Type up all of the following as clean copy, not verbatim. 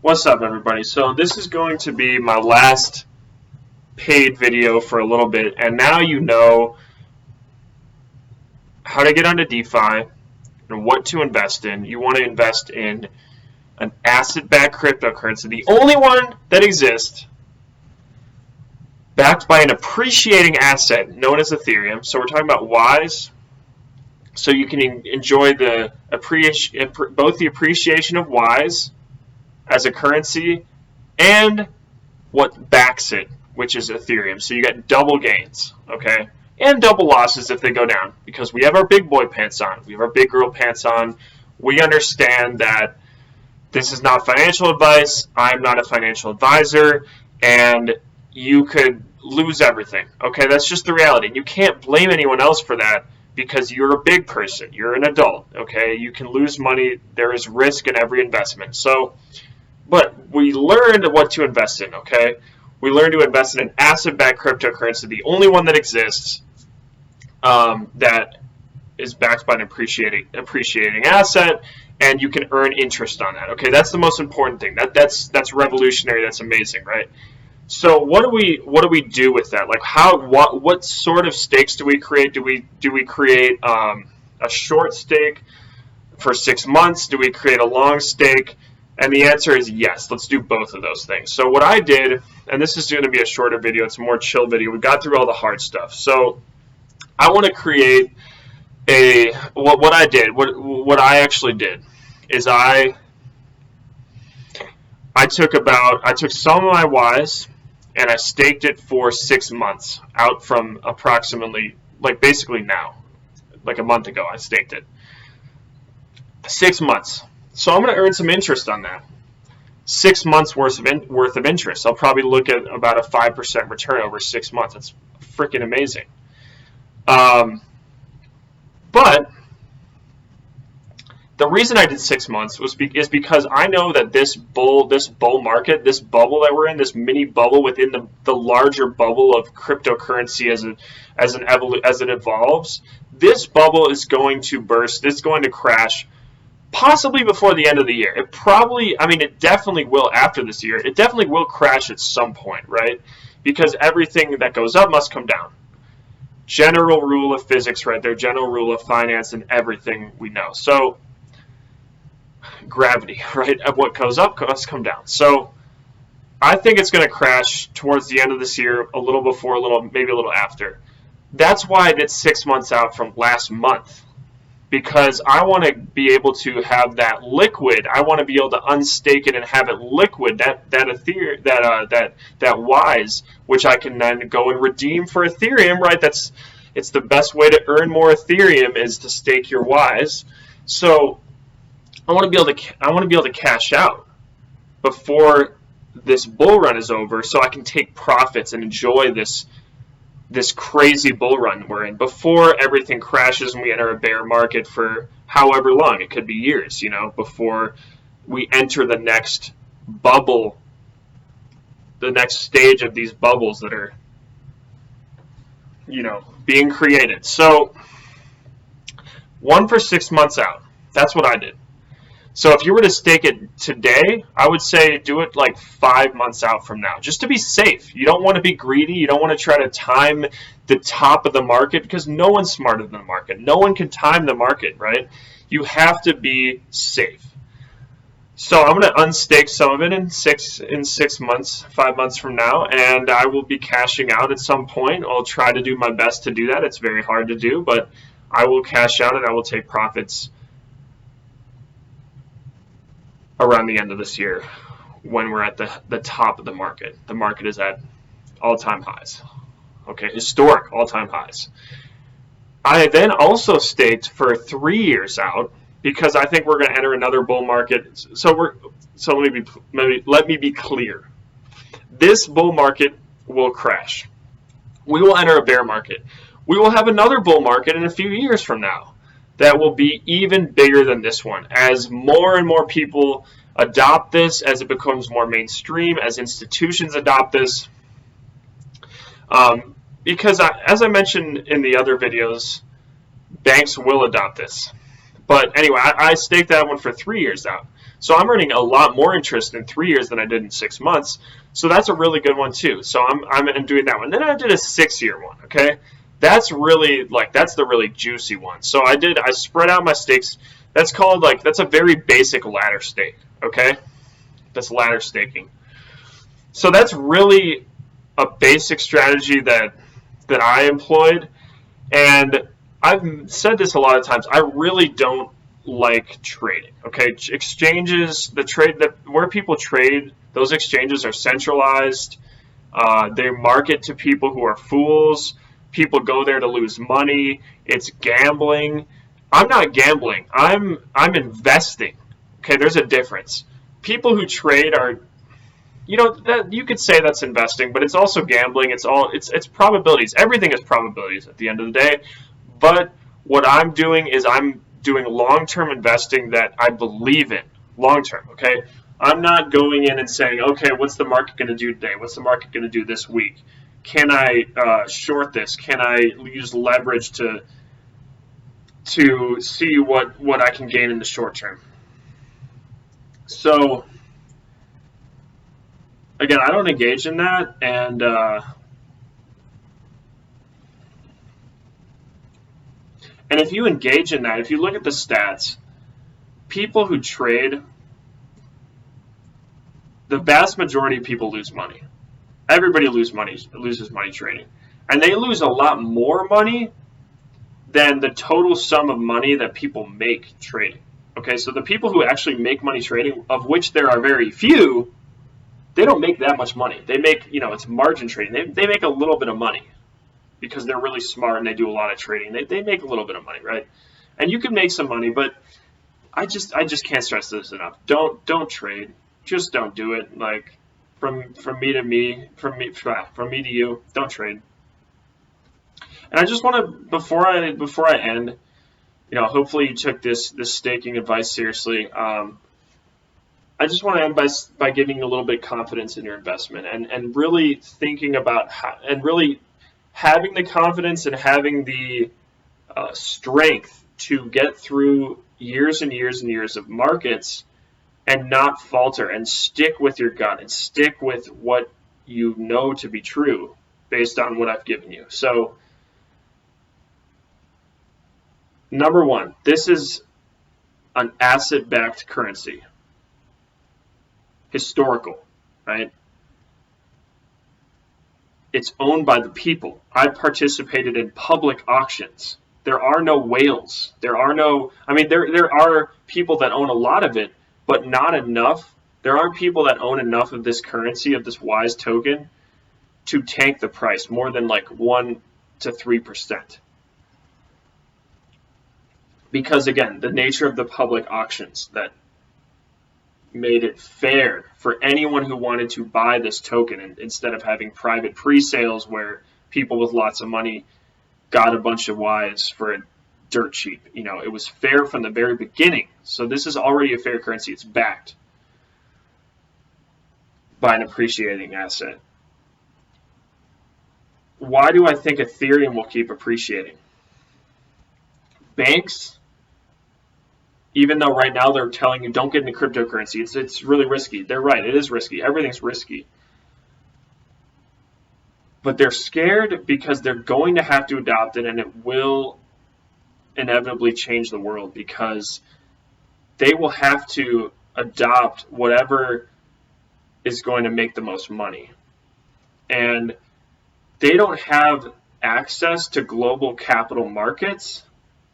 What's up, everybody? So this is going to be my last paid video for a little bit, and now you know how to get onto DeFi and what to invest in. You want to invest in an asset-backed cryptocurrency, the only one that exists, backed by an appreciating asset known as Ethereum. So we're talking about WISE, so you can enjoy both the appreciation of WISE as a currency and what backs it, which is Ethereum. So you get double gains, okay? And double losses if they go down, because we have our big boy pants on. We have our big girl pants on. We understand that this is not financial advice. I'm not a financial advisor, and you could lose everything, okay? That's just the reality. And you can't blame anyone else for that because you're a big person. You're an adult, okay? You can lose money. There is risk in every investment. But we learned what to invest in, okay? We learned to invest in an asset-backed cryptocurrency, the only one that exists that is backed by an appreciating asset, and you can earn interest on that, okay? That's the most important thing. That's revolutionary. That's amazing, right? So what do we do with that? Like what sort of stakes do we create? Do we create a short stake for 6 months? Do we create a long stake? And the answer is yes. Let's do both of those things. So what I did, and this is going to be a shorter video, it's a more chill video. We got through all the hard stuff. So I want to create what I actually did is I took some of my WISE and I staked it for 6 months out from approximately, like basically now, like a month ago I staked it. 6 months. So I'm going to earn some interest on that. 6 months worth of interest. I'll probably look at about a 5% return over 6 months. That's freaking amazing. But the reason I did 6 months is because I know that this bull market, this bubble that we're in, this mini bubble within the larger bubble of cryptocurrency as it evolves, this bubble is going to burst. It's going to crash. Possibly before the end of the year. It definitely will after this year. It definitely will crash at some point, right? Because everything that goes up must come down. General rule of physics right there, general rule of finance and everything we know. So, gravity, right? What goes up must come down. So, I think it's going to crash towards the end of this year, a little before, maybe a little after. That's why I did 6 months out from last month. Because I want to be able to have that liquid. I want to be able to unstake it and have it liquid. That WISE, which I can then go and redeem for Ethereum, right? It's the best way to earn more Ethereum is to stake your WISE. So I want to be able to cash out before this bull run is over, so I can take profits and enjoy this crazy bull run we're in before everything crashes and we enter a bear market for however long. It could be years, before we enter the next bubble, the next stage of these bubbles that are, being created. So 1 for 6 months out. That's what I did. So if you were to stake it today, I would say do it like 5 months out from now, just to be safe. You don't want to be greedy. You don't want to try to time the top of the market because no one's smarter than the market. No one can time the market, right? You have to be safe. So I'm going to unstake some of it in 6 months, 5 months from now, and I will be cashing out at some point. I'll try to do my best to do that. It's very hard to do, but I will cash out and I will take profits around the end of this year when we're at the top of the market. The market is at all-time highs. Okay, historic all-time highs. I then also staked for 3 years out because I think we're going to enter another bull market. So let me be clear. This bull market will crash. We will enter a bear market. We will have another bull market in a few years from now that will be even bigger than this one as more and more people adopt this, as it becomes more mainstream, as institutions adopt this. Because as I mentioned in the other videos, banks will adopt this. But anyway, I staked that one for 3 years out. So I'm earning a lot more interest in 3 years than I did in 6 months. So that's a really good one too. So I'm doing that one. Then I did a 6-year one. Okay, that's really that's the really juicy one. So I spread out my stakes. That's called that's a very basic ladder stake. Okay, that's ladder staking. So that's really a basic strategy that I employed, and I've said this a lot of times. I really don't like trading. Okay, exchanges, where people trade, those exchanges are centralized. They market to people who are fools. People go there to lose money. It's gambling. I'm not gambling. I'm investing. Okay, there's a difference. People who trade are, that you could say that's investing, but it's also gambling. It's probabilities. Everything is probabilities at the end of the day. But what I'm doing is I'm doing long-term investing that I believe in. Long-term, okay? I'm not going in and saying, okay, what's the market going to do today? What's the market going to do this week? Can I short this? Can I use leverage to see what I can gain in the short term? So again, I don't engage in that, and if you engage in that, if you look at the stats, people who trade, the vast majority of people lose money. Everybody loses money trading, and they lose a lot more money than the total sum of money that people make trading. Okay, so the people who actually make money trading, of which there are very few, they don't make that much money. They make, it's margin trading. They make a little bit of money because they're really smart and they do a lot of trading. They make a little bit of money, right? And you can make some money, but I just can't stress this enough. Don't trade. Just don't do it. From me to you, don't trade. And I just want to, before I end, hopefully you took this staking advice seriously. I just want to end by giving you a little bit of confidence in your investment and really thinking about and really having the confidence and having the strength to get through years and years and years of markets and not falter and stick with your gut and stick with what you know to be true based on what I've given you. So, number one, this is an asset-backed currency. Historical, right? It's owned by the people. I participated in public auctions. There are no whales. There are people that own a lot of it, but not enough. There aren't people that own enough of this currency, of this WISE token, to tank the price more than 1 to 3%. Because again, the nature of the public auctions that made it fair for anyone who wanted to buy this token, instead of having private pre-sales where people with lots of money got a bunch of WISE for dirt cheap. It was fair from the very beginning. So this is already a fair currency. It's backed by an appreciating asset. Why do I think Ethereum will keep appreciating? Banks, even though right now they're telling you don't get into cryptocurrency, it's really risky. They're right, it is risky. Everything's risky. But they're scared because they're going to have to adopt it, and it will inevitably change the world because they will have to adopt whatever is going to make the most money. And they don't have access to global capital markets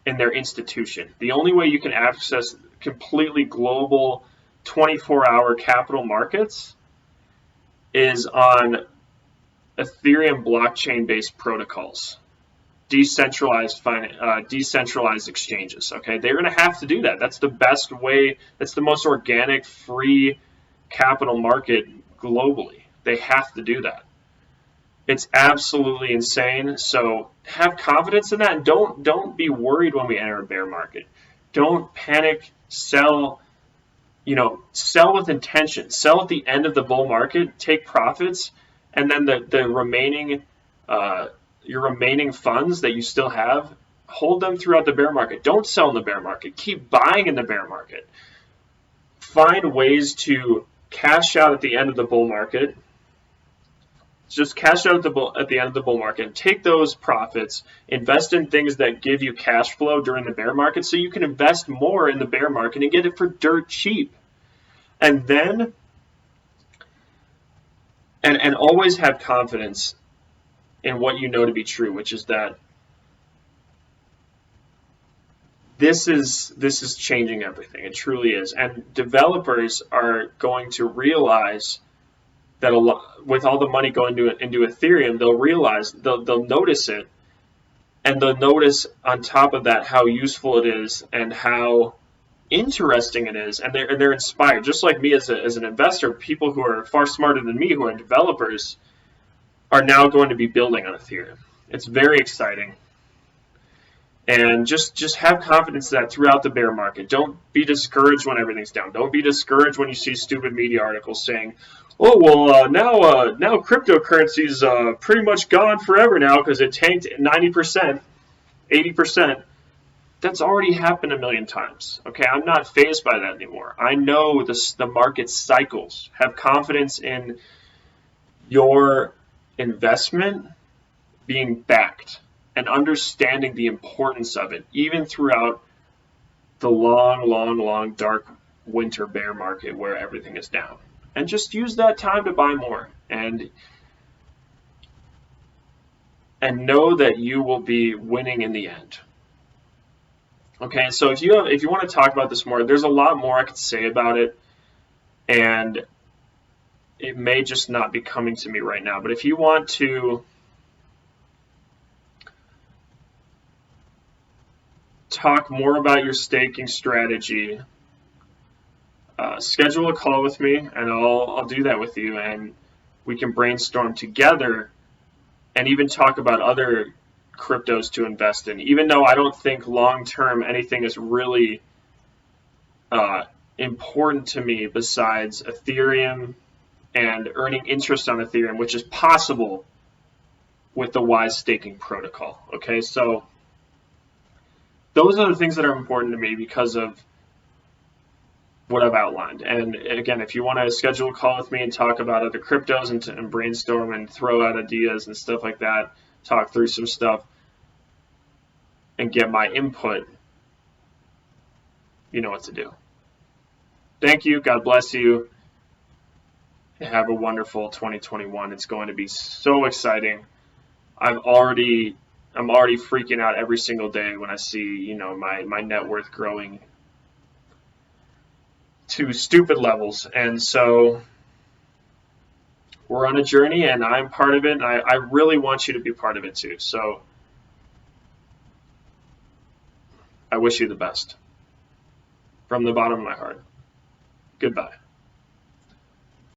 in their institution. The only way you can access completely global 24-hour capital markets is on Ethereum blockchain-based protocols, decentralized exchanges. Okay, they're going to have to do that. That's the best way. That's the most organic, free capital market globally. They have to do that. It's absolutely insane. So have confidence in that, and don't be worried when we enter a bear market. Don't panic. Sell. Sell with intention. Sell at the end of the bull market. Take profits, and then the remaining your remaining funds that you still have, Hold them throughout the bear market. Don't sell in the bear market. Keep buying in the bear market. Find ways to cash out at the end of the bull market. Just cash out at the end of the bull market and take those profits, invest in things that give you cash flow during the bear market so you can invest more in the bear market and get it for dirt cheap. And then, and always have confidence in what you know to be true, which is that this is changing everything. It truly is. And developers are going to realize that with all the money going into Ethereum, they'll realize, they'll notice it, and they'll notice on top of that how useful it is and how interesting it is, and they're inspired. Just like me as an investor, people who are far smarter than me, who are developers, are now going to be building on Ethereum. It's very exciting. And just have confidence that throughout the bear market. Don't be discouraged when everything's down. Don't be discouraged when you see stupid media articles saying, oh, well, now cryptocurrency's pretty much gone forever now because it tanked 90%, 80%. That's already happened a million times. Okay, I'm not fazed by that anymore. I know the market cycles. Have confidence in your investment being backed and understanding the importance of it, even throughout the long, dark winter bear market where everything is down. And just use that time to buy more and know that you will be winning in the end. Okay, so if you want to talk about this more, there's a lot more I could say about it, and it may just not be coming to me right now. But if you want to talk more about your staking strategy, schedule a call with me, and I'll do that with you, and we can brainstorm together and even talk about other cryptos to invest in. Even though I don't think long-term anything is really important to me besides Ethereum and earning interest on Ethereum, which is possible with the Wise staking protocol. Okay, so those are the things that are important to me because of what I've outlined. And again, if you want to schedule a call with me and talk about other cryptos and brainstorm and throw out ideas and stuff like that, talk through some stuff and get my input, you know what to do. Thank you. God bless you. Have a wonderful 2021. It's going to be so exciting. I'm already freaking out every single day when I see, my net worth growing to stupid levels. And so we're on a journey, and I'm part of it. And I really want you to be part of it too. So I wish you the best from the bottom of my heart. Goodbye.